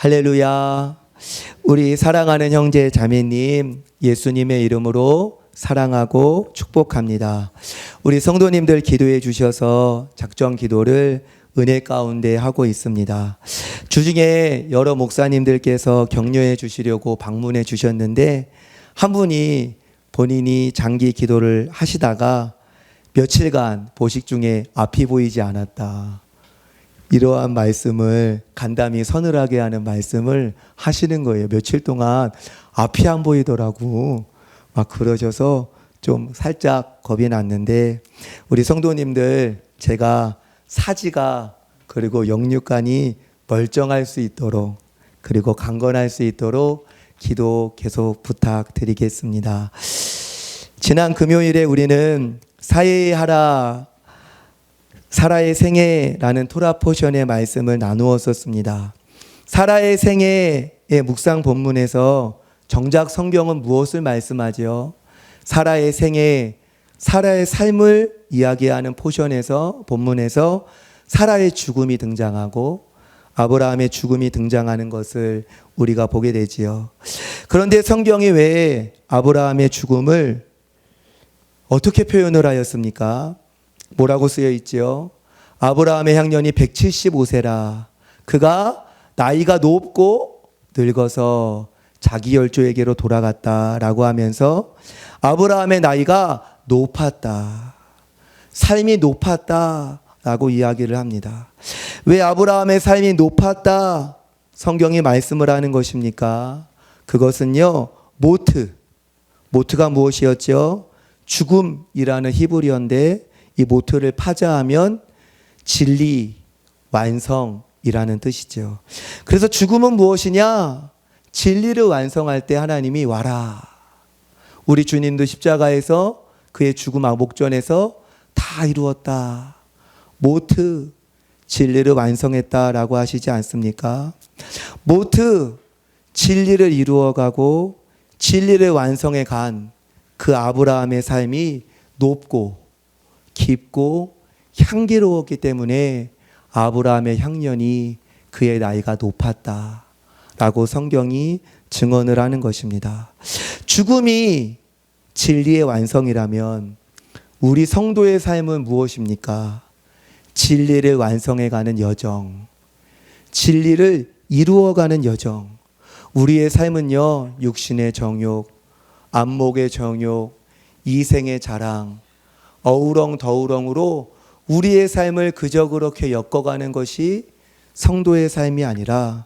할렐루야. 우리 사랑하는 형제 자매님, 예수님의 이름으로 사랑하고 축복합니다. 우리 성도님들 기도해 주셔서 작정 기도를 은혜 가운데 하고 있습니다. 주중에 여러 목사님들께서 격려해 주시려고 방문해 주셨는데 한 분이 본인이 장기 기도를 하시다가 며칠간 보식 중에 앞이 보이지 않았다. 이러한 말씀을 간담이 서늘하게 하는 말씀을 하시는 거예요. 며칠 동안 앞이 안 보이더라고. 막 그러셔서 좀 살짝 겁이 났는데 우리 성도님들 제가 사지가 그리고 영육간이 멀쩡할 수 있도록 그리고 강건할 수 있도록 기도 계속 부탁드리겠습니다. 지난 금요일에 우리는 사회하라 사라의 생애라는 토라 포션의 말씀을 나누었었습니다. 사라의 생애의 묵상 본문에서 정작 성경은 무엇을 말씀하죠? 사라의 생애, 사라의 삶을 이야기하는 포션에서 본문에서 사라의 죽음이 등장하고 아브라함의 죽음이 등장하는 것을 우리가 보게 되지요. 그런데 성경이 왜 아브라함의 죽음을 어떻게 표현을 하였습니까? 뭐라고 쓰여 있죠? 아브라함의 향년이 175세라. 그가 나이가 높고 늙어서 자기 열조에게로 돌아갔다라고 하면서 아브라함의 나이가 높았다. 삶이 높았다라고 이야기를 합니다. 왜 아브라함의 삶이 높았다? 성경이 말씀을 하는 것입니까? 그것은요, 모트가 무엇이었죠? 죽음이라는 히브리어인데 이 모트를 파자하면 진리, 완성이라는 뜻이죠. 그래서 죽음은 무엇이냐? 진리를 완성할 때 하나님이 와라. 우리 주님도 십자가에서 그의 죽음 목전에서 다 이루었다. 모트, 진리를 완성했다라고 하시지 않습니까? 모트, 진리를 이루어가고 진리를 완성해 간 그 아브라함의 삶이 높고 깊고 향기로웠기 때문에 아브라함의 향년이 그의 나이가 높았다라고 성경이 증언을 하는 것입니다. 죽음이 진리의 완성이라면 우리 성도의 삶은 무엇입니까? 진리를 완성해가는 여정, 진리를 이루어가는 여정. 우리의 삶은요, 육신의 정욕, 안목의 정욕, 이생의 자랑, 어우렁더우렁으로 우리의 삶을 그저 그렇게 엮어가는 것이 성도의 삶이 아니라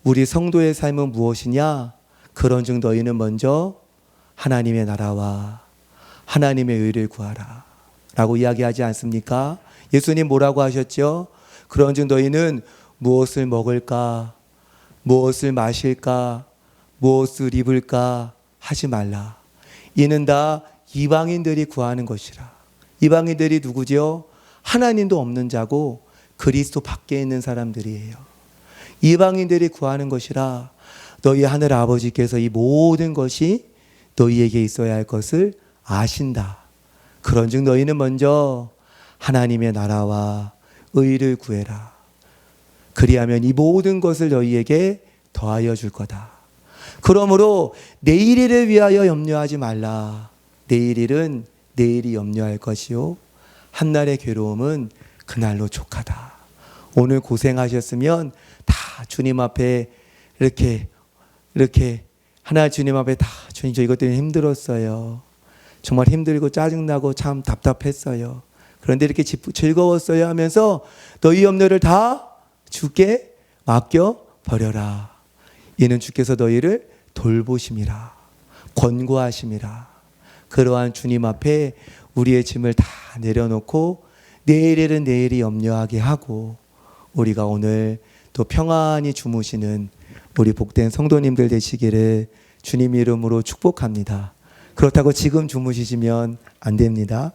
우리 성도의 삶은 무엇이냐? 그런즉 너희는 먼저 하나님의 나라와 하나님의 의를 구하라 라고 이야기하지 않습니까? 예수님 뭐라고 하셨죠? 그런즉 너희는 무엇을 먹을까? 무엇을 마실까? 무엇을 입을까? 하지 말라. 이는 다 이방인들이 구하는 것이라. 이방인들이 누구죠? 하나님도 없는 자고 그리스도 밖에 있는 사람들이에요. 이방인들이 구하는 것이라. 너희 하늘 아버지께서 이 모든 것이 너희에게 있어야 할 것을 아신다. 그런즉 너희는 먼저 하나님의 나라와 의를 구해라. 그리하면 이 모든 것을 너희에게 더하여 줄 거다. 그러므로 내일 일을 위하여 염려하지 말라. 내일 일은 내일이 염려할 것이요 한날의 괴로움은 그날로 족하다. 오늘 고생하셨으면 다 주님 앞에 이렇게 하나 주님 앞에 다 주님 저 이것 때문에 힘들었어요. 정말 힘들고 짜증나고 참 답답했어요. 그런데 이렇게 즐거웠어요 하면서 너희 염려를 다 주께 맡겨 버려라. 이는 주께서 너희를 돌보심이라 권고하심이라. 그러한 주님 앞에 우리의 짐을 다 내려놓고 내일은 내일이 염려하게 하고 우리가 오늘 또 평안히 주무시는 우리 복된 성도님들 되시기를 주님 이름으로 축복합니다. 그렇다고 지금 주무시면 안 됩니다.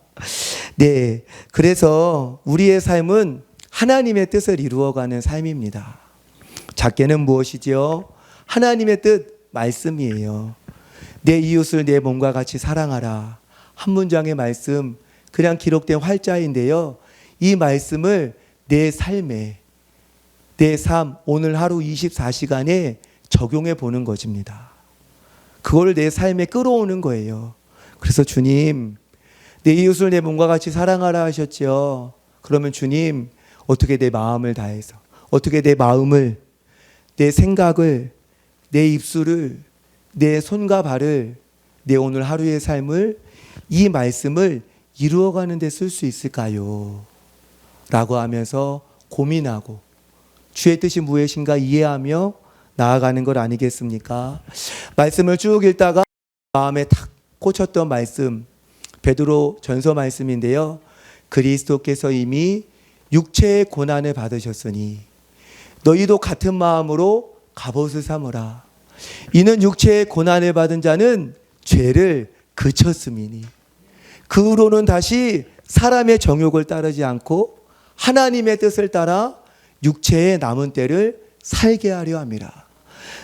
네, 그래서 우리의 삶은 하나님의 뜻을 이루어가는 삶입니다. 작게는 무엇이지요? 하나님의 뜻 말씀이에요. 내 이웃을 내 몸과 같이 사랑하라. 한 문장의 말씀 그냥 기록된 활자인데요. 이 말씀을 내 삶에 내 삶, 오늘 하루 24시간에 적용해 보는 것입니다. 그걸 내 삶에 끌어오는 거예요. 그래서 주님, 내 이웃을 내 몸과 같이 사랑하라 하셨죠. 그러면 주님, 어떻게 내 마음을 다해서, 어떻게 내 마음을, 내 생각을, 내 입술을, 내 손과 발을, 내 오늘 하루의 삶을, 이 말씀을 이루어가는 데 쓸 수 있을까요? 라고 하면서 고민하고 주의 뜻이 무엇인가 이해하며 나아가는 것 아니겠습니까? 말씀을 쭉 읽다가 마음에 탁 꽂혔던 말씀, 베드로 전서 말씀인데요. 그리스도께서 이미 육체의 고난을 받으셨으니 너희도 같은 마음으로 갑옷을 삼으라. 이는 육체의 고난을 받은 자는 죄를 그쳤음이니 그 후로는 다시 사람의 정욕을 따르지 않고 하나님의 뜻을 따라 육체의 남은 때를 살게 하려 함이라.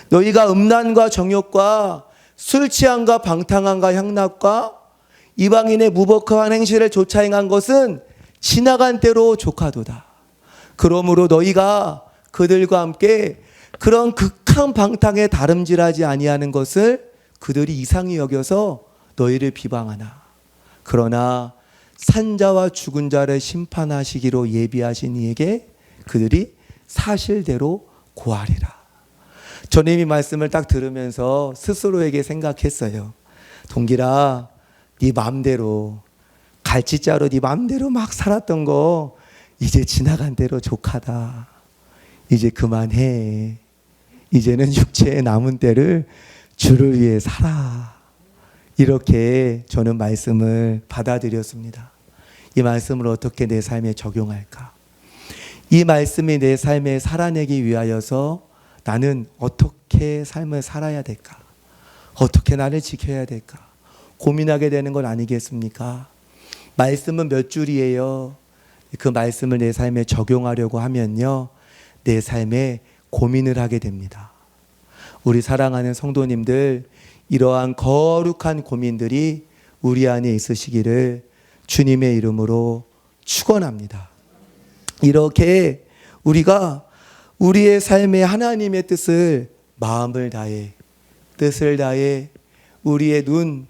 너희가 음란과 정욕과 술 취함과 방탕함과 향락과 이방인의 무법한 행실을 조차 행한 것은 지나간 때로 족하도다. 그러므로 너희가 그들과 함께 그런 극한 방탕에 다름질하지 아니하는 것을 그들이 이상히 여겨서 너희를 비방하나. 그러나 산자와 죽은 자를 심판하시기로 예비하신 이에게 그들이 사실대로 고하리라. 저는 이 말씀을 딱 들으면서 스스로에게 생각했어요. 동길아, 네 맘대로 갈치자로 네 맘대로 막 살았던 거 이제 지나간 대로 족하다. 이제 그만해. 이제는 육체의 남은 때를 주를 위해 살아. 이렇게 저는 말씀을 받아들였습니다. 이 말씀을 어떻게 내 삶에 적용할까? 이 말씀이 내 삶에 살아내기 위하여서 나는 어떻게 삶을 살아야 될까? 어떻게 나를 지켜야 될까? 고민하게 되는 건 아니겠습니까? 말씀은 몇 줄이에요. 그 말씀을 내 삶에 적용하려고 하면요, 내 삶에 고민을 하게 됩니다. 우리 사랑하는 성도님들, 이러한 거룩한 고민들이 우리 안에 있으시기를 주님의 이름으로 축원합니다. 이렇게 우리가 우리의 삶에 하나님의 뜻을 마음을 다해, 뜻을 다해 우리의 눈,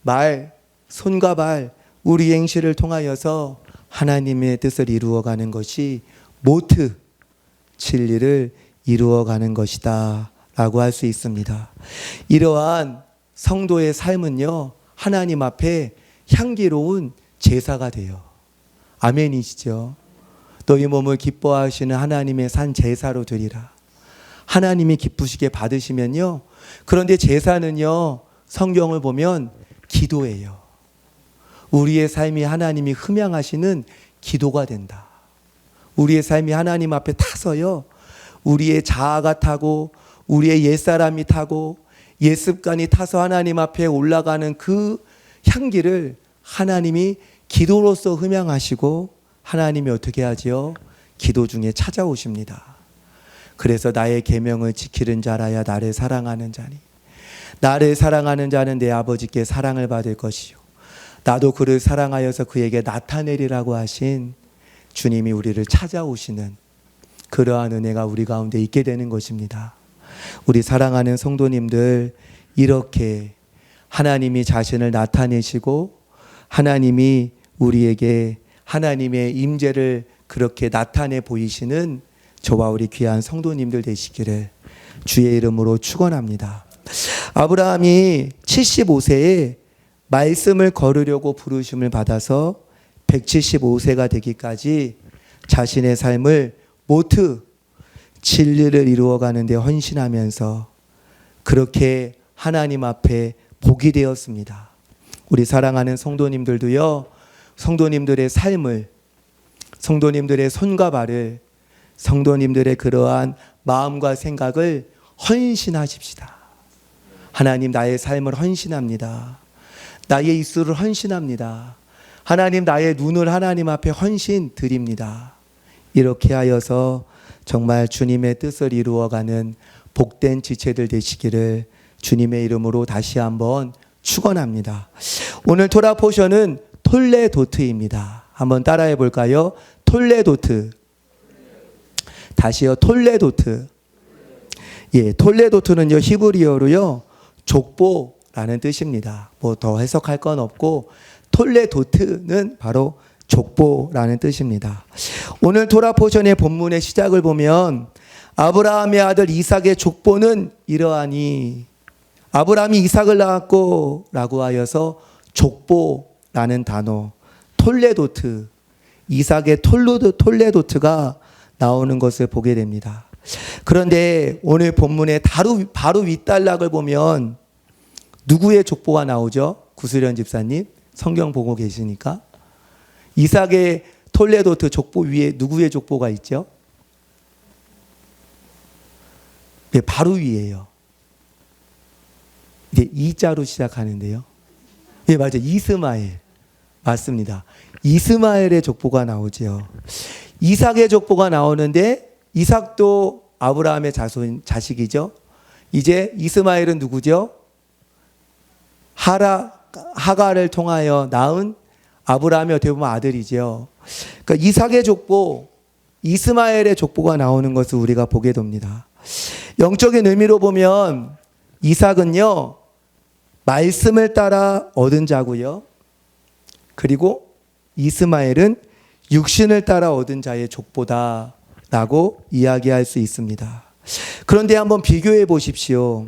말, 손과 발, 우리 행실을 통하여서 하나님의 뜻을 이루어가는 것이 모트, 진리를 이루어가는 것이다 라고 할 수 있습니다. 이러한 성도의 삶은요, 하나님 앞에 향기로운 제사가 돼요. 아멘이시죠? 너희 몸을 기뻐하시는 하나님의 산 제사로 드리라. 하나님이 기쁘시게 받으시면요, 그런데 제사는요, 성경을 보면 기도예요. 우리의 삶이 하나님이 흠양하시는 기도가 된다. 우리의 삶이 하나님 앞에 타서요, 우리의 자아가 타고 우리의 옛사람이 타고 옛습관이 타서 하나님 앞에 올라가는 그 향기를 하나님이 기도로서 흠양하시고 하나님이 어떻게 하지요? 기도 중에 찾아오십니다. 그래서 나의 계명을 지키는 자라야 나를 사랑하는 자니 나를 사랑하는 자는 내 아버지께 사랑을 받을 것이요 나도 그를 사랑하여서 그에게 나타내리라고 하신 주님이 우리를 찾아오시는 그러한 은혜가 우리 가운데 있게 되는 것입니다. 우리 사랑하는 성도님들, 이렇게 하나님이 자신을 나타내시고 하나님이 우리에게 하나님의 임재를 그렇게 나타내 보이시는 저와 우리 귀한 성도님들 되시기를 주의 이름으로 축원합니다. 아브라함이 75세에 말씀을 걸으려고 부르심을 받아서 175세가 되기까지 자신의 삶을 모트 진리를 이루어가는 데 헌신하면서 그렇게 하나님 앞에 복이 되었습니다. 우리 사랑하는 성도님들도요, 성도님들의 삶을, 성도님들의 손과 발을, 성도님들의 그러한 마음과 생각을 헌신하십시다. 하나님, 나의 삶을 헌신합니다. 나의 입술을 헌신합니다. 하나님, 나의 눈을 하나님 앞에 헌신 드립니다. 이렇게 하여서 정말 주님의 뜻을 이루어가는 복된 지체들 되시기를 주님의 이름으로 다시 한번 축원합니다. 오늘 토라 포션은 톨레도트입니다. 한번 따라해 볼까요? 톨레도트. 다시요. 톨레도트. 예, 톨레도트는요 히브리어로요 족보라는 뜻입니다. 뭐 더 해석할 건 없고 톨레도트는 바로 족보라는 뜻입니다. 오늘 토라 포션의 본문의 시작을 보면 아브라함의 아들 이삭의 족보는 이러하니, 아브라함이 이삭을 낳았고 라고 하여서 족보라는 단어, 톨레도트, 이삭의 톨레도트가 나오는 것을 보게 됩니다. 그런데 오늘 본문의 바로 윗단락을 보면 누구의 족보가 나오죠? 구수련 집사님 성경 보고 계시니까. 이삭의 톨레도트 족보 위에 누구의 족보가 있죠? 네, 바로 위에요. 이제 이자로 시작하는데요. 예, 맞아요. 이스마엘. 맞습니다. 이스마엘의 족보가 나오죠. 이삭의 족보가 나오는데 이삭도 아브라함의 자식이죠. 이제 이스마엘은 누구죠? 하가를 통하여 낳은 아브라함의 어떻게 보면 아들이죠. 그러니까 이삭의 족보, 이스마엘의 족보가 나오는 것을 우리가 보게 됩니다. 영적인 의미로 보면 이삭은요, 말씀을 따라 얻은 자고요. 그리고 이스마엘은 육신을 따라 얻은 자의 족보다라고 이야기할 수 있습니다. 그런데 한번 비교해 보십시오.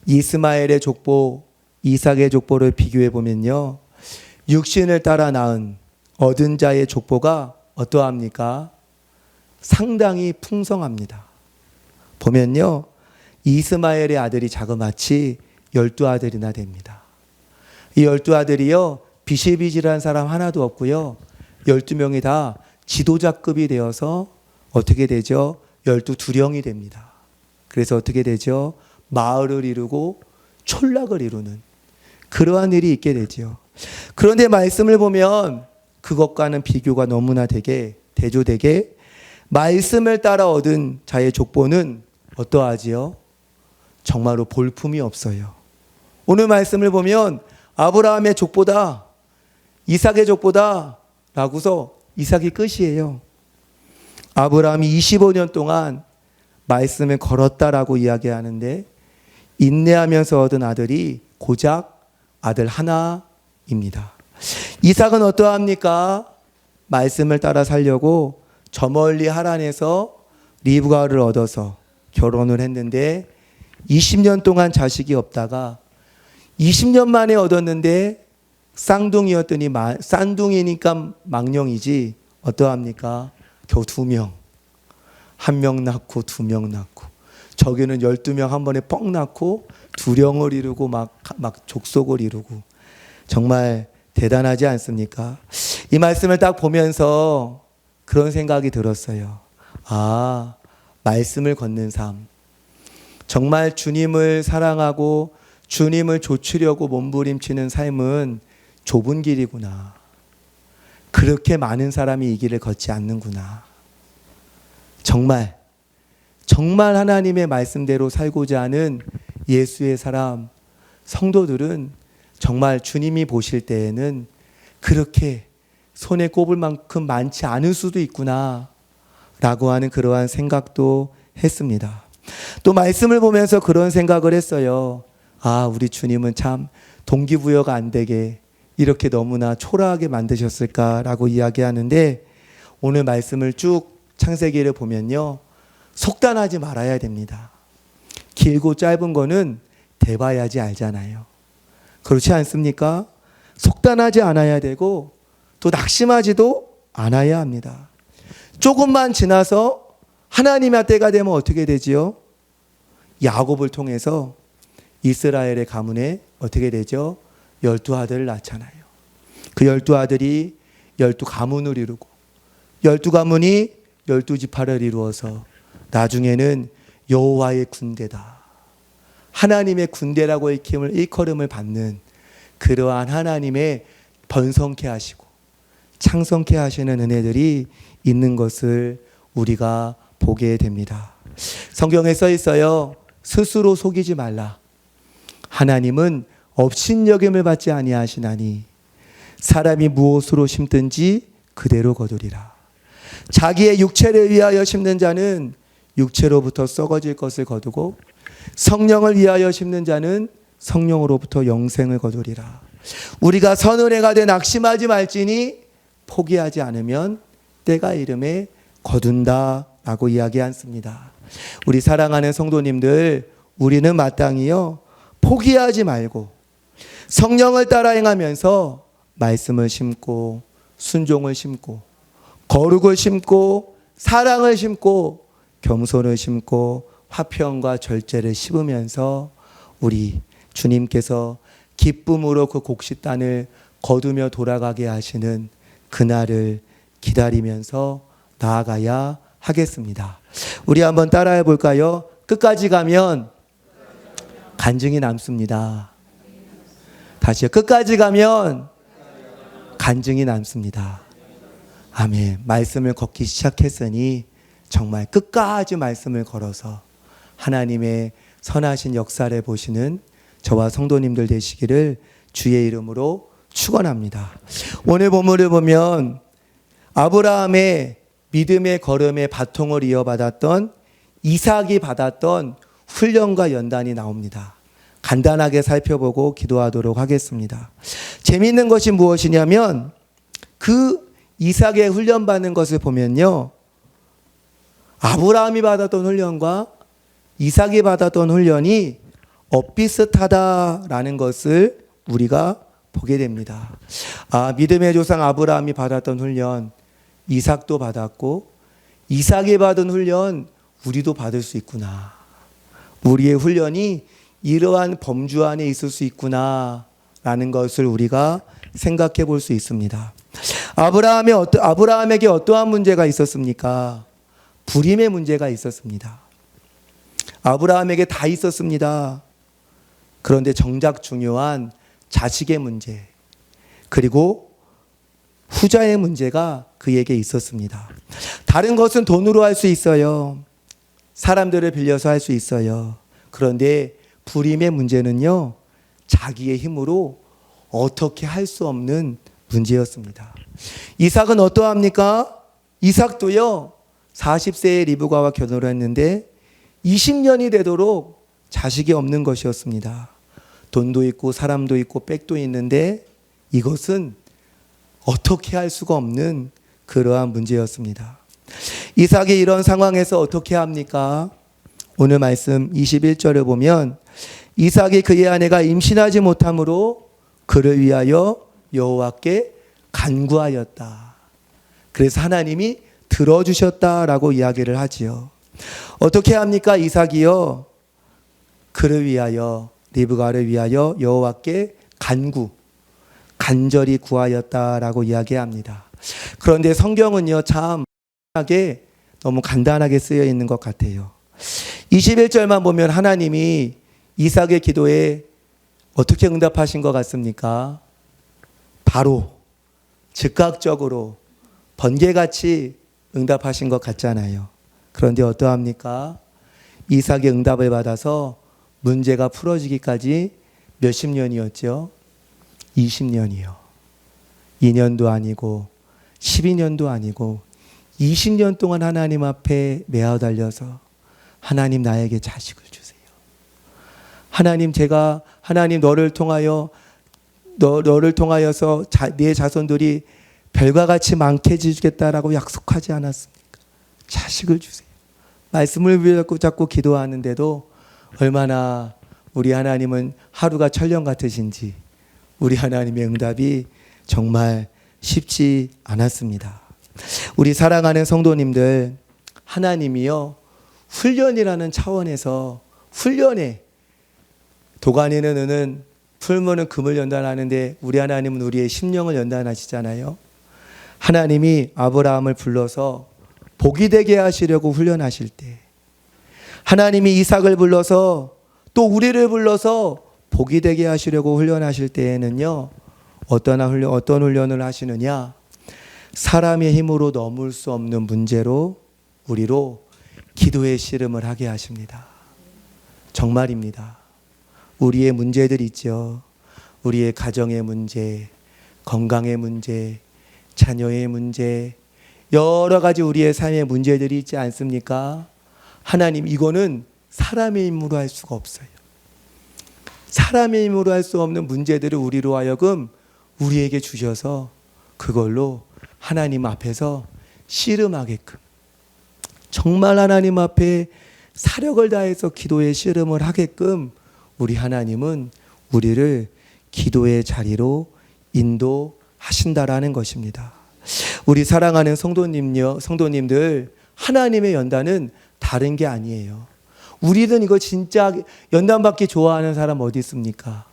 이스마엘의 족보, 이삭의 족보를 비교해 보면요, 육신을 따라 낳은 얻은 자의 족보가 어떠합니까? 상당히 풍성합니다. 보면요, 이스마엘의 아들이 자그마치 12아들이나 됩니다. 이 12아들이요, 비실비실한 사람 하나도 없고요, 12명이 다 지도자급이 되어서 어떻게 되죠? 12두령이 됩니다. 그래서 어떻게 되죠? 마을을 이루고 촌락을 이루는 그러한 일이 있게 되죠. 그런데 말씀을 보면 그것과는 비교가 너무나 되게 대조되게 말씀을 따라 얻은 자의 족보는 어떠하지요? 정말로 볼품이 없어요. 오늘 말씀을 보면 아브라함의 족보다, 이삭의 족보다 라고서 이삭이 끝이에요. 아브라함이 25년 동안 말씀을 걸었다라고 이야기하는데 인내하면서 얻은 아들이 고작 아들 하나입니다. 이삭은 어떠합니까? 말씀을 따라 살려고 저 멀리 하란에서 리브가를 얻어서 결혼을 했는데 20년 동안 자식이 없다가 20년 만에 얻었는데 쌍둥이였더니 쌍둥이니까 망령이지 어떠합니까? 겨우 2명. 1명 낳고 2명 낳고, 저기는 12명 한 번에 뻥 낳고 두령을 이루고 막 족속을 이루고, 정말 대단하지 않습니까? 이 말씀을 딱 보면서 그런 생각이 들었어요. 아, 말씀을 걷는 삶, 정말 주님을 사랑하고 주님을 좇으려고 몸부림치는 삶은 좁은 길이구나. 그렇게 많은 사람이 이 길을 걷지 않는구나. 정말 하나님의 말씀대로 살고자 하는 예수의 사람, 성도들은 정말 주님이 보실 때에는 그렇게 손에 꼽을 만큼 많지 않을 수도 있구나 라고 하는 그러한 생각도 했습니다. 또 말씀을 보면서 그런 생각을 했어요. 아, 우리 주님은 참 동기부여가 안 되게 이렇게 너무나 초라하게 만드셨을까라고 이야기하는데, 오늘 말씀을 쭉 창세기를 보면요, 속단하지 말아야 됩니다. 길고 짧은 거는 대봐야지 알잖아요. 그렇지 않습니까? 속단하지 않아야 되고 또 낙심하지도 않아야 합니다. 조금만 지나서 하나님의 때가 되면 어떻게 되지요? 야곱을 통해서 이스라엘의 가문에 어떻게 되죠? 12아들을 낳잖아요. 그 12아들이 12가문을 이루고 12가문이 12지파를 이루어서 나중에는 여호와의 군대다, 하나님의 군대라고 일컬음을 받는 그러한 하나님의 번성케 하시고 창성케 하시는 은혜들이 있는 것을 우리가 보게 됩니다. 성경에 써 있어요. 스스로 속이지 말라. 하나님은 업신여김을 받지 아니하시나니 사람이 무엇으로 심든지 그대로 거두리라. 자기의 육체를 위하여 심는 자는 육체로부터 썩어질 것을 거두고 성령을 위하여 심는 자는 성령으로부터 영생을 거두리라. 우리가 선을 행하되 낙심하지 말지니 포기하지 않으면 때가 이름에 거둔다라고 이야기했습니다. 우리 사랑하는 성도님들, 우리는 마땅히요 포기하지 말고 성령을 따라 행하면서 말씀을 심고 순종을 심고 거룩을 심고 사랑을 심고 겸손을 심고 화평과 절제를 심으면서 우리 주님께서 기쁨으로 그 곡식단을 거두며 돌아가게 하시는 그날을 기다리면서 나아가야 하겠습니다. 우리 한번 따라해 볼까요? 끝까지 가면 간증이 남습니다. 다시요. 끝까지 가면 간증이 남습니다. 아멘. 말씀을 걷기 시작했으니 정말 끝까지 말씀을 걸어서 하나님의 선하신 역사를 보시는 저와 성도님들 되시기를 주의 이름으로 축원합니다. 오늘 본문을 보면 아브라함의 믿음의 걸음의 바통을 이어받았던 이삭이 받았던 훈련과 연단이 나옵니다. 간단하게 살펴보고 기도하도록 하겠습니다. 재미있는 것이 무엇이냐면 그 이삭의 훈련받는 것을 보면요, 아브라함이 받았던 훈련과 이삭이 받았던 훈련이 엇비슷하다라는 것을 우리가 보게 됩니다. 믿음의 조상 아브라함이 받았던 훈련 이삭도 받았고 이삭이 받은 훈련 우리도 받을 수 있구나. 우리의 훈련이 이러한 범주 안에 있을 수 있구나라는 것을 우리가 생각해 볼 수 있습니다. 아브라함에게 어떠한 문제가 있었습니까? 불임의 문제가 있었습니다. 아브라함에게 다 있었습니다. 그런데 정작 중요한 자식의 문제, 그리고 후자의 문제가 그에게 있었습니다. 다른 것은 돈으로 할 수 있어요. 사람들을 빌려서 할 수 있어요. 그런데 불임의 문제는요, 자기의 힘으로 어떻게 할 수 없는 문제였습니다. 이삭은 어떠합니까? 이삭도요 40세에 리브가와 결혼을 했는데 20년이 되도록 자식이 없는 것이었습니다. 돈도 있고 사람도 있고 빽도 있는데 이것은 어떻게 할 수가 없는 그러한 문제였습니다. 이삭이 이런 상황에서 어떻게 합니까? 오늘 말씀 21절을 보면 이삭이 그의 아내가 임신하지 못함으로 그를 위하여 여호와께 간구하였다. 그래서 하나님이 들어주셨다라고 이야기를 하지요. 어떻게 합니까? 이삭이요 그를 위하여, 리브가를 위하여 여호와께 간절히 구하였다라고 이야기합니다. 그런데 성경은요 참 너무 간단하게 쓰여 있는 것 같아요. 21절만 보면 하나님이 이삭의 기도에 어떻게 응답하신 것 같습니까? 바로 즉각적으로 번개같이 응답하신 것 같잖아요. 그런데 어떠합니까? 이삭의 응답을 받아서 문제가 풀어지기까지 몇십 년이었죠? 20년이요. 2년도 아니고 12년도 아니고 20년 동안 하나님 앞에 매어달려서 하나님 나에게 자식을 주세요. 하나님 너를 통하여서 네 자손들이 별과 같이 많게 해주겠다라고 약속하지 않았습니까? 자식을 주세요. 말씀을 자꾸 기도하는데도 얼마나 우리 하나님은 하루가 천년 같으신지 우리 하나님의 응답이 정말 쉽지 않았습니다. 우리 사랑하는 성도님들, 하나님이요 훈련이라는 차원에서 훈련에 도가니는 은은, 풀무는 금을 연단하는데 우리 하나님은 우리의 심령을 연단하시잖아요. 하나님이 아브라함을 불러서 복이 되게 하시려고 훈련하실 때, 하나님이 이삭을 불러서 또 우리를 불러서 복이 되게 하시려고 훈련하실 때에는요 어떤 훈련을 하시느냐, 사람의 힘으로 넘을 수 없는 문제로 우리로 기도의 씨름을 하게 하십니다. 정말입니다. 우리의 문제들 있죠. 우리의 가정의 문제, 건강의 문제, 자녀의 문제, 여러 가지 우리의 삶의 문제들이 있지 않습니까? 하나님, 이거는 사람의 힘으로 할 수가 없어요. 사람의 힘으로 할 수 없는 문제들을 우리로 하여금 우리에게 주셔서 그걸로 하나님 앞에서 씨름하게끔, 정말 하나님 앞에 사력을 다해서 기도의 씨름을 하게끔 우리 하나님은 우리를 기도의 자리로 인도하신다라는 것입니다. 우리 사랑하는 성도님들, 하나님의 연단은 다른 게 아니에요. 우리는 이거 진짜 연단받기 좋아하는 사람 어디 있습니까?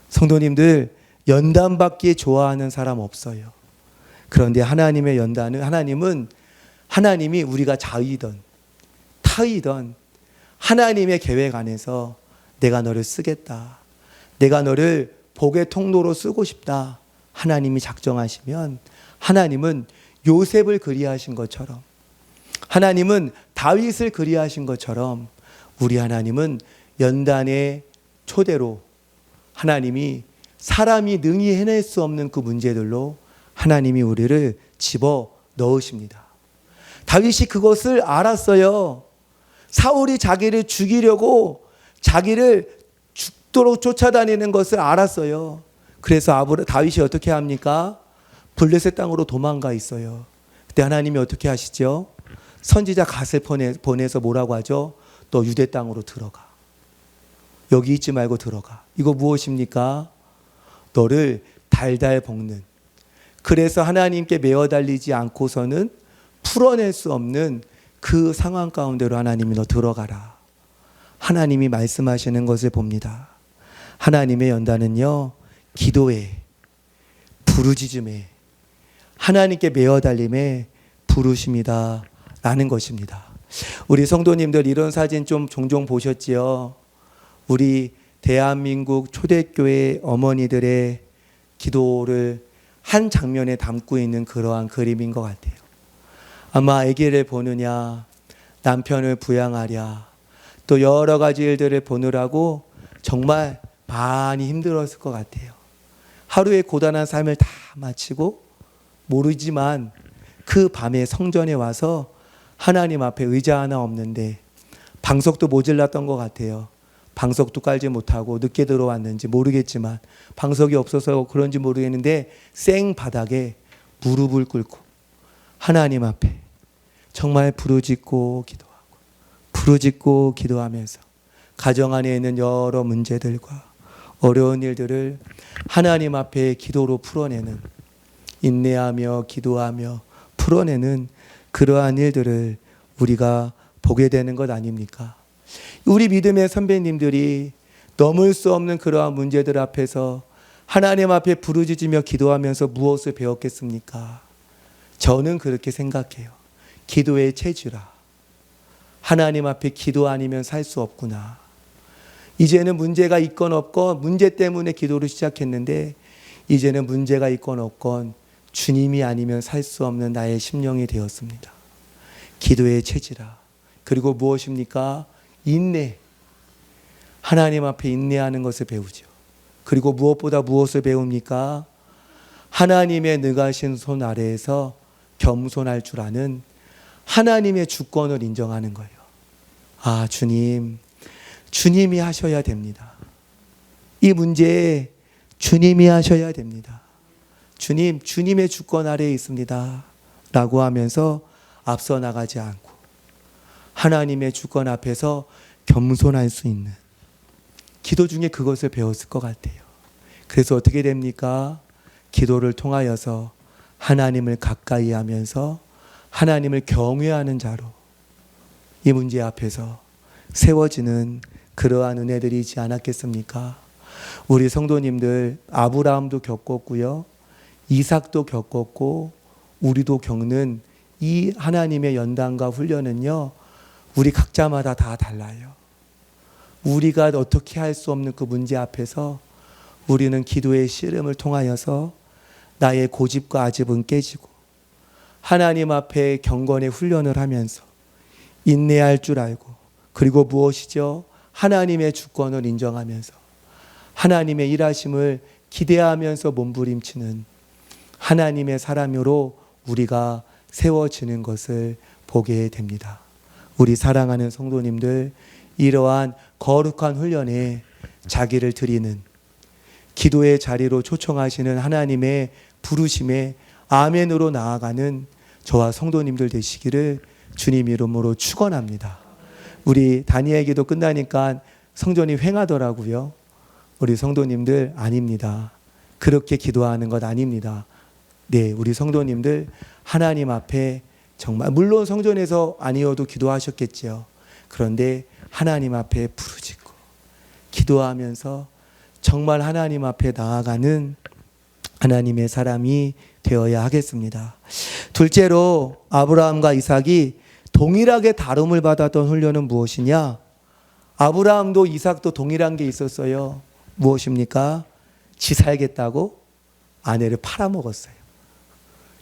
성도님들, 연단받기 좋아하는 사람 없어요. 그런데 하나님의 연단은, 하나님이 우리가 자의든 타의든 하나님의 계획 안에서 내가 너를 쓰겠다, 내가 너를 복의 통로로 쓰고 싶다, 하나님이 작정하시면, 하나님은 요셉을 그리하신 것처럼, 하나님은 다윗을 그리하신 것처럼, 우리 하나님은 연단의 초대로 하나님이 사람이 능히 해낼 수 없는 그 문제들로 하나님이 우리를 집어 넣으십니다. 다윗이 그것을 알았어요. 사울이 자기를 죽이려고 자기를 죽도록 쫓아다니는 것을 알았어요. 그래서 다윗이 어떻게 합니까? 블레셋 땅으로 도망가 있어요. 그때 하나님이 어떻게 하시죠? 선지자 갓을 보내서 뭐라고 하죠? 너 유대 땅으로 들어가. 여기 있지 말고 들어가. 이거 무엇입니까? 너를 달달 볶는, 그래서 하나님께 매어 달리지 않고서는 풀어낼 수 없는 그 상황 가운데로 하나님이 너 들어가라, 하나님이 말씀하시는 것을 봅니다. 하나님의 연단은요, 기도에, 부르짖음에, 하나님께 매어 달림에 부르심이다 라는 것입니다. 우리 성도님들, 이런 사진 좀 종종 보셨지요? 우리 대한민국 초대교회 어머니들의 기도를 한 장면에 담고 있는 그러한 그림인 것 같아요. 아마 아기를 보느냐, 남편을 부양하랴, 또 여러 가지 일들을 보느라고 정말 많이 힘들었을 것 같아요. 하루의 고단한 삶을 다 마치고 모르지만 그 밤에 성전에 와서 하나님 앞에 의자 하나 없는데, 방석도 모질랐던 것 같아요. 방석도 깔지 못하고 늦게 들어왔는지 모르겠지만, 방석이 없어서 그런지 모르겠는데 생 바닥에 무릎을 꿇고 하나님 앞에 정말 부르짖고 기도하면서 가정 안에 있는 여러 문제들과 어려운 일들을 하나님 앞에 기도로 풀어내는, 인내하며 기도하며 풀어내는 그러한 일들을 우리가 보게 되는 것 아닙니까? 우리 믿음의 선배님들이 넘을 수 없는 그러한 문제들 앞에서 하나님 앞에 부르짖으며 기도하면서 무엇을 배웠겠습니까? 저는 그렇게 생각해요. 기도의 체질아, 하나님 앞에 기도 아니면 살 수 없구나. 이제는 문제가 있건 없건 문제 때문에 기도를 시작했는데, 이제는 문제가 있건 없건 주님이 아니면 살 수 없는 나의 심령이 되었습니다. 기도의 체질아. 그리고 무엇입니까? 인내. 하나님 앞에 인내하는 것을 배우죠. 그리고 무엇보다 무엇을 배웁니까? 하나님의 능하신 손 아래에서 겸손할 줄 아는 하나님의 주권을 인정하는 거예요. 아, 주님이 하셔야 됩니다. 이 문제에 주님이 하셔야 됩니다. 주님의 주권 아래에 있습니다 라고 하면서 앞서 나가지 않고 하나님의 주권 앞에서 겸손할 수 있는 기도 중에 그것을 배웠을 것 같아요. 그래서 어떻게 됩니까? 기도를 통하여서 하나님을 가까이 하면서 하나님을 경외하는 자로 이 문제 앞에서 세워지는 그러한 은혜들이 있지 않았겠습니까? 우리 성도님들, 아브라함도 겪었고요, 이삭도 겪었고, 우리도 겪는 이 하나님의 연단과 훈련은요, 우리 각자마다 다 달라요. 우리가 어떻게 할 수 없는 그 문제 앞에서 우리는 기도의 씨름을 통하여서 나의 고집과 아집은 깨지고 하나님 앞에 경건의 훈련을 하면서 인내할 줄 알고, 그리고 무엇이죠? 하나님의 주권을 인정하면서 하나님의 일하심을 기대하면서 몸부림치는 하나님의 사람으로 우리가 세워지는 것을 보게 됩니다. 우리 사랑하는 성도님들, 이러한 거룩한 훈련에 자기를 드리는, 기도의 자리로 초청하시는 하나님의 부르심에 아멘으로 나아가는 저와 성도님들 되시기를 주님 이름으로 축원합니다. 우리 다니엘 기도 끝나니까 성전이 횡하더라고요. 우리 성도님들 아닙니다. 그렇게 기도하는 것 아닙니다. 네, 우리 성도님들 하나님 앞에 정말, 물론 성전에서 아니어도 기도하셨겠지요. 그런데 하나님 앞에 부르짖고 기도하면서 정말 하나님 앞에 나아가는 하나님의 사람이 되어야 하겠습니다. 둘째로 아브라함과 이삭이 동일하게 다름을 받았던 훈련은 무엇이냐? 아브라함도 이삭도 동일한 게 있었어요. 무엇입니까? 지 살겠다고 아내를 팔아먹었어요.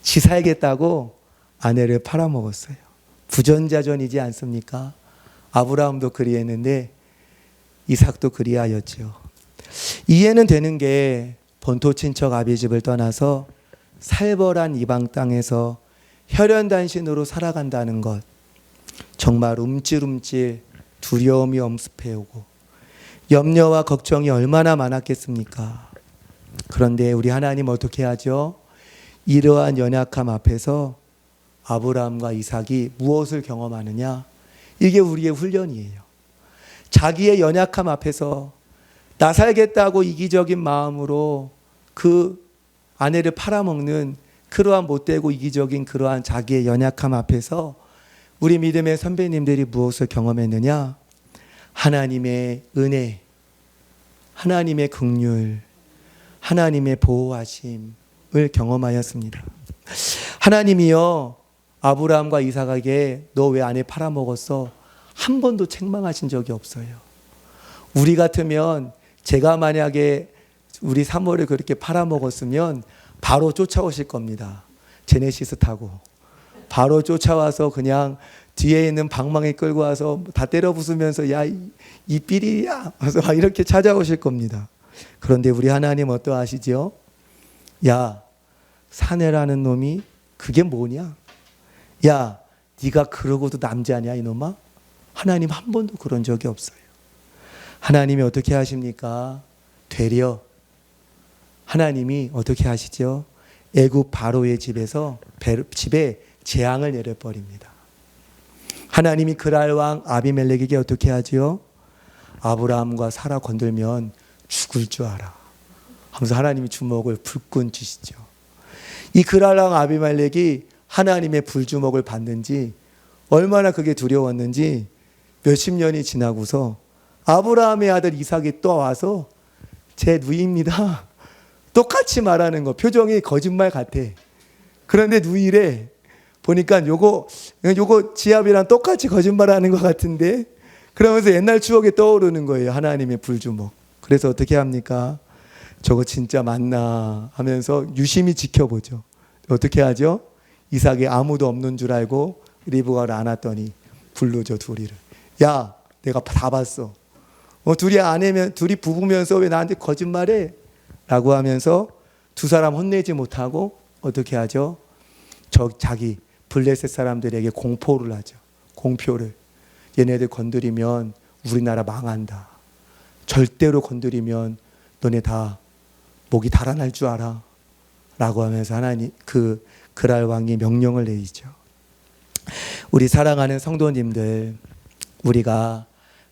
지 살겠다고 아내를 팔아먹었어요. 부전자전이지 않습니까? 아브라함도 그리했는데 이삭도 그리하였지요. 이해는 되는 게 본토 친척 아비 집을 떠나서 살벌한 이방 땅에서 혈연단신으로 살아간다는 것, 정말 움찔움찔 두려움이 엄습해오고 염려와 걱정이 얼마나 많았겠습니까? 그런데 우리 하나님 어떻게 하죠? 이러한 연약함 앞에서 아브라함과 이삭이 무엇을 경험하느냐? 이게 우리의 훈련이에요. 자기의 연약함 앞에서 나 살겠다고 이기적인 마음으로 그 아내를 팔아먹는 그러한 못되고 이기적인 그러한 자기의 연약함 앞에서 우리 믿음의 선배님들이 무엇을 경험했느냐? 하나님의 은혜, 하나님의 긍휼, 하나님의 보호하심을 경험하였습니다. 하나님이요, 아브라함과 이삭에게 너 왜 아내 팔아먹었어? 한 번도 책망하신 적이 없어요. 우리 같으면, 제가 만약에 우리 사모를 그렇게 팔아먹었으면 바로 쫓아오실 겁니다. 제네시스 타고 바로 쫓아와서 그냥 뒤에 있는 방망이 끌고 와서 다 때려 부수면서 야, 이 삐리야 그래서 막 이렇게 찾아오실 겁니다. 그런데 우리 하나님 어떠하시죠? 야, 사내라는 놈이 그게 뭐냐? 야, 네가 그러고도 남자냐 이놈아? 하나님 한 번도 그런 적이 없어요. 하나님이 어떻게 하십니까? 되려 하나님이 어떻게 하시죠? 애굽 바로의 집에 재앙을 내려버립니다. 하나님이 그랄 왕 아비멜렉에게 어떻게 하죠? 아브라함과 사라 건들면 죽을 줄 알아 하면서 하나님이 주먹을 불끈 쥐시죠. 이 그랄 왕 아비멜렉이 하나님의 불주먹을 받는지 얼마나 그게 두려웠는지 몇십 년이 지나고서 아브라함의 아들 이삭이 또 와서 제 누이입니다. 똑같이 말하는 거. 표정이 거짓말 같아. 그런데 누이래. 보니까 요거 지압이랑 똑같이 거짓말하는 것 같은데 그러면서 옛날 추억이 떠오르는 거예요. 하나님의 불주먹. 그래서 어떻게 합니까? 저거 진짜 맞나 하면서 유심히 지켜보죠. 어떻게 하죠? 이삭이 아무도 없는 줄 알고 리브가를 안았더니 불러줘 둘이를. 야, 내가 다 봤어. 둘이 부부면서 왜 나한테 거짓말해? 라고 하면서 두 사람 혼내지 못하고 어떻게 하죠? 자기 블레셋 사람들에게 공포를 하죠. 공표를. 얘네들 건드리면 우리나라 망한다. 절대로 건드리면 너네 다 목이 달아날 줄 알아. 라고 하면서 하나님 그랄 왕이 명령을 내리죠. 우리 사랑하는 성도님들, 우리가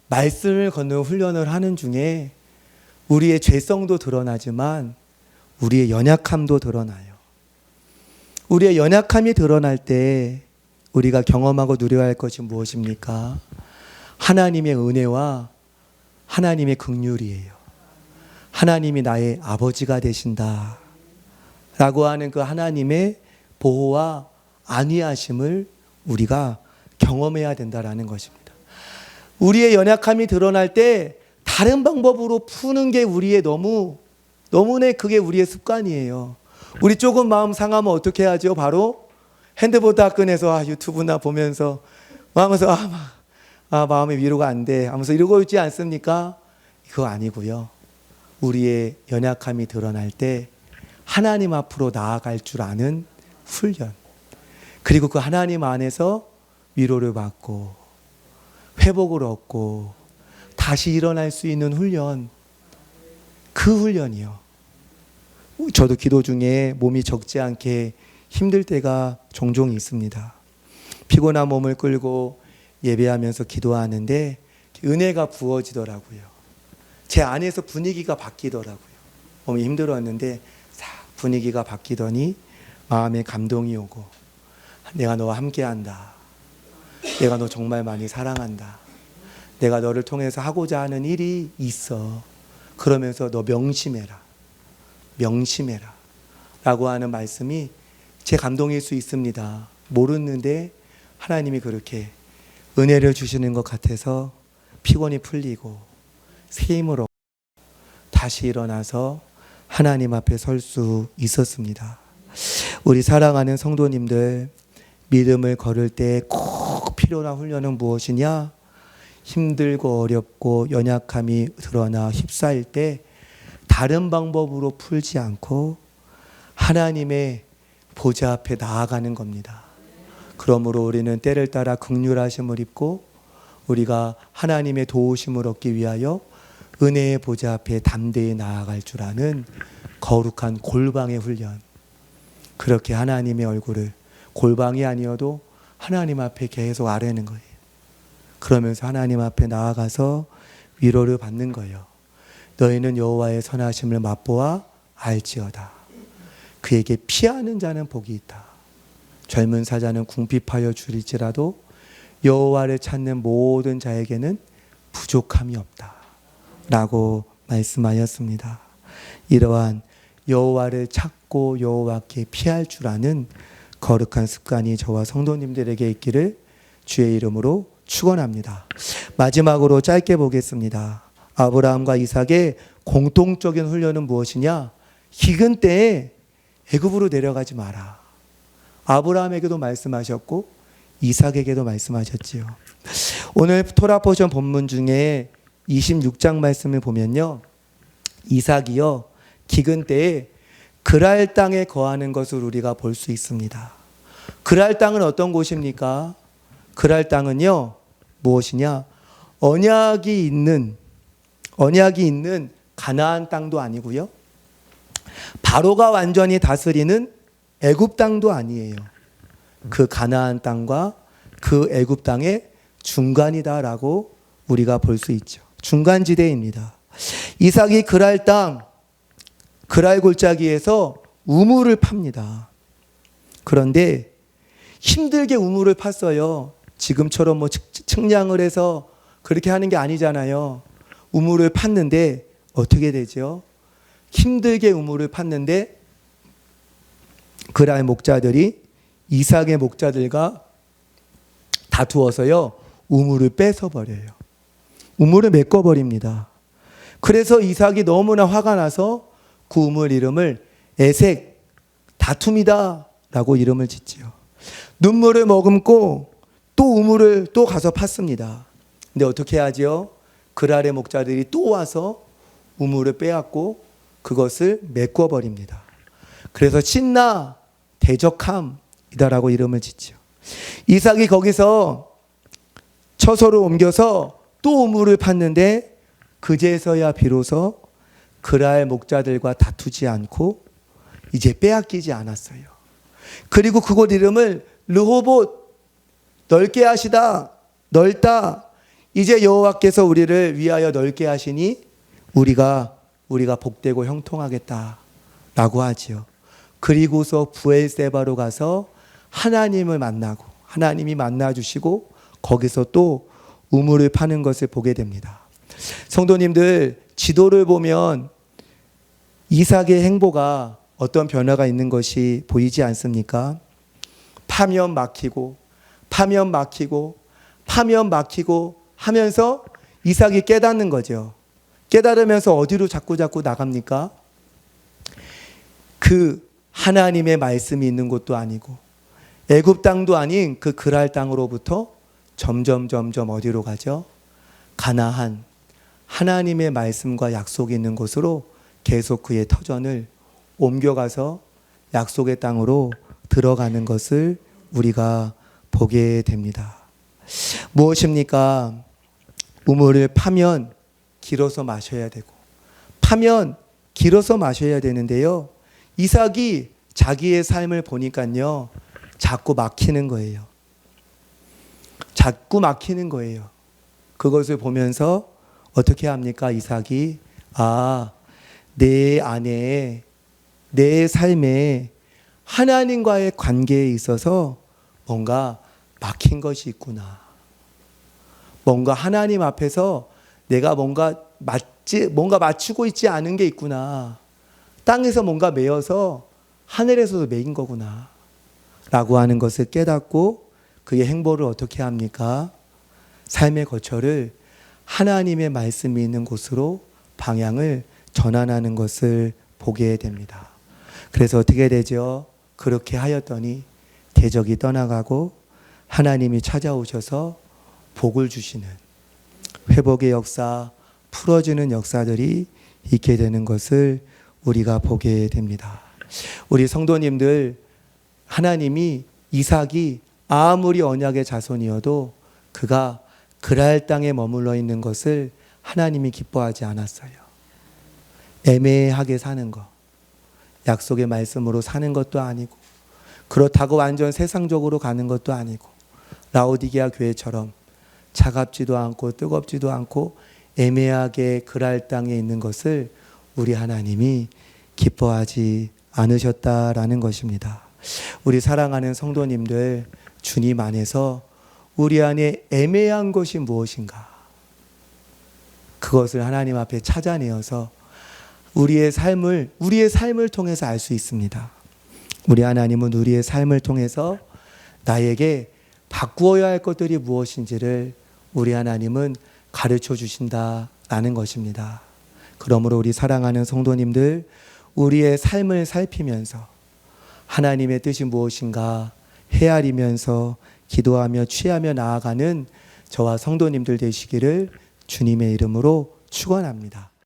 말씀을 걷는 훈련을 하는 중에 우리의 죄성도 드러나지만 우리의 연약함도 드러나요. 우리의 연약함이 드러날 때 우리가 경험하고 누려야 할 것이 무엇입니까? 하나님의 은혜와 하나님의 긍휼이에요. 하나님이 나의 아버지가 되신다 라고 하는 그 하나님의 보호와 안위하심을 우리가 경험해야 된다라는 것입니다. 우리의 연약함이 드러날 때 다른 방법으로 푸는 게 우리의 너무나 그게 우리의 습관이에요. 우리 조금 마음 상하면 어떻게 하죠? 바로 핸드폰 딱 꺼내서 유튜브나 보면서 하면서 마음의 위로가 안 돼 하면서 이러고 있지 않습니까? 그거 아니고요. 우리의 연약함이 드러날 때 하나님 앞으로 나아갈 줄 아는 훈련. 그리고 그 하나님 안에서 위로를 받고 회복을 얻고 다시 일어날 수 있는 훈련, 그 훈련이요. 저도 기도 중에 몸이 적지 않게 힘들 때가 종종 있습니다. 피곤한 몸을 끌고 예배하면서 기도하는데 은혜가 부어지더라고요. 제 안에서 분위기가 바뀌더라고요. 몸이 힘들었는데 분위기가 바뀌더니 마음에 감동이 오고, 내가 너와 함께한다. 내가 너 정말 많이 사랑한다. 내가 너를 통해서 하고자 하는 일이 있어. 그러면서 너 명심해라. 명심해라. 라고 하는 말씀이 제 감동일 수 있습니다. 모르는데 하나님이 그렇게 은혜를 주시는 것 같아서 피곤이 풀리고 새 힘을 얻고 다시 일어나서 하나님 앞에 설 수 있었습니다. 우리 사랑하는 성도님들, 믿음을 걸을 때 꼭 필요한 훈련은 무엇이냐? 힘들고 어렵고 연약함이 드러나 휩싸일 때 다른 방법으로 풀지 않고 하나님의 보좌 앞에 나아가는 겁니다. 그러므로 우리는 때를 따라 긍휼하심을 입고 우리가 하나님의 도우심을 얻기 위하여 은혜의 보좌 앞에 담대히 나아갈 줄 아는 거룩한 골방의 훈련. 그렇게 하나님의 얼굴을, 골방이 아니어도 하나님 앞에 계속 아뢰는 거예요. 그러면서 하나님 앞에 나아가서 위로를 받는 거예요. 너희는 여호와의 선하심을 맛보아 알지어다. 그에게 피하는 자는 복이 있다. 젊은 사자는 궁핍하여 줄일지라도 여호와를 찾는 모든 자에게는 부족함이 없다. 라고 말씀하였습니다. 이러한 여호와를 찾고 여호와께 피할 줄 아는 거룩한 습관이 저와 성도님들에게 있기를 주의 이름으로 축원합니다. 마지막으로 짧게 보겠습니다. 아브라함과 이삭의 공통적인 훈련은 무엇이냐? 기근 때에 애굽으로 내려가지 마라. 아브라함에게도 말씀하셨고 이삭에게도 말씀하셨지요. 오늘 토라 포션 본문 중에 26장 말씀을 보면요, 이삭이요 기근 때에 그랄 땅에 거하는 것을 우리가 볼 수 있습니다. 그랄 땅은 어떤 곳입니까? 그랄 땅은요 무엇이냐? 언약이 있는 가나안 땅도 아니고요, 바로가 완전히 다스리는 애굽 땅도 아니에요. 그 가나안 땅과 그 애굽 땅의 중간이다라고 우리가 볼 수 있죠. 중간지대입니다. 이삭이 그랄 땅, 그랄 골짜기에서 우물을 팝니다. 그런데 힘들게 우물을 팠어요. 지금처럼 뭐 측량을 해서 그렇게 하는 게 아니잖아요. 우물을 팠는데 어떻게 되죠? 힘들게 우물을 팠는데 그랄 목자들이 이삭의 목자들과 다투어서요 우물을 뺏어버려요. 우물을 메꿔버립니다. 그래서 이삭이 너무나 화가 나서 그 우물 이름을 에색, 다툼이다 라고 이름을 짓지요. 눈물을 머금고 또 우물을 또 가서 팠습니다. 근데 어떻게 하죠? 그랄의 목자들이 또 와서 우물을 빼앗고 그것을 메꿔버립니다. 그래서 신나 대적함이다라고 이름을 짓죠. 이삭이 거기서 처소를 옮겨서 또 우물을 팠는데 그제서야 비로소 그랄 목자들과 다투지 않고 이제 빼앗기지 않았어요. 그리고 그곳 이름을 르호봇, 넓게 하시다, 넓다. 이제 여호와께서 우리를 위하여 넓게 하시니 우리가 복되고 형통하겠다라고 하지요. 그리고서 부엘세바로 가서 하나님을 만나고 하나님이 만나주시고 거기서 또 우물을 파는 것을 보게 됩니다. 성도님들, 지도를 보면 이삭의 행보가 어떤 변화가 있는 것이 보이지 않습니까? 파면 막히고 하면서 이삭이 깨닫는 거죠. 깨달으면서 어디로 자꾸 나갑니까? 그 하나님의 말씀이 있는 곳도 아니고 애굽 땅도 아닌 그 그랄 땅으로부터 점점 어디로 가죠? 가나안, 하나님의 말씀과 약속이 있는 곳으로 계속 그의 터전을 옮겨가서 약속의 땅으로 들어가는 것을 우리가 보게 됩니다. 무엇입니까? 우물을 파면 길어서 마셔야 되고 파면 길어서 마셔야 되는데요. 이삭이 자기의 삶을 보니까요. 자꾸 막히는 거예요. 자꾸 막히는 거예요. 그것을 보면서 어떻게 합니까? 이삭이 내 안에 내 삶에 하나님과의 관계에 있어서 뭔가 막힌 것이 있구나. 뭔가 하나님 앞에서 내가 뭔가 맞추고 있지 않은 게 있구나. 땅에서 뭔가 매여서 하늘에서도 매인 거구나. 라고 하는 것을 깨닫고 그의 행보를 어떻게 합니까? 삶의 거처를 하나님의 말씀이 있는 곳으로 방향을 전환하는 것을 보게 됩니다. 그래서 어떻게 되죠? 그렇게 하였더니 대적이 떠나가고 하나님이 찾아오셔서 복을 주시는 회복의 역사, 풀어주는 역사들이 있게 되는 것을 우리가 보게 됩니다. 우리 성도님들, 하나님이 이삭이 아무리 언약의 자손이어도 그가 그랄 땅에 머물러 있는 것을 하나님이 기뻐하지 않았어요. 애매하게 사는 것, 약속의 말씀으로 사는 것도 아니고 그렇다고 완전 세상적으로 가는 것도 아니고 라오디게아 교회처럼 차갑지도 않고 뜨겁지도 않고 애매하게 그랄 땅에 있는 것을 우리 하나님이 기뻐하지 않으셨다라는 것입니다. 우리 사랑하는 성도님들, 주님 안에서 우리 안에 애매한 것이 무엇인가? 그것을 하나님 앞에 찾아내어서 우리의 삶을 통해서 알 수 있습니다. 우리 하나님은 우리의 삶을 통해서 나에게 바꾸어야 할 것들이 무엇인지를 우리 하나님은 가르쳐 주신다라는 것입니다. 그러므로 우리 사랑하는 성도님들, 우리의 삶을 살피면서 하나님의 뜻이 무엇인가 헤아리면서 기도하며 취하며 나아가는 저와 성도님들 되시기를 주님의 이름으로 축원합니다.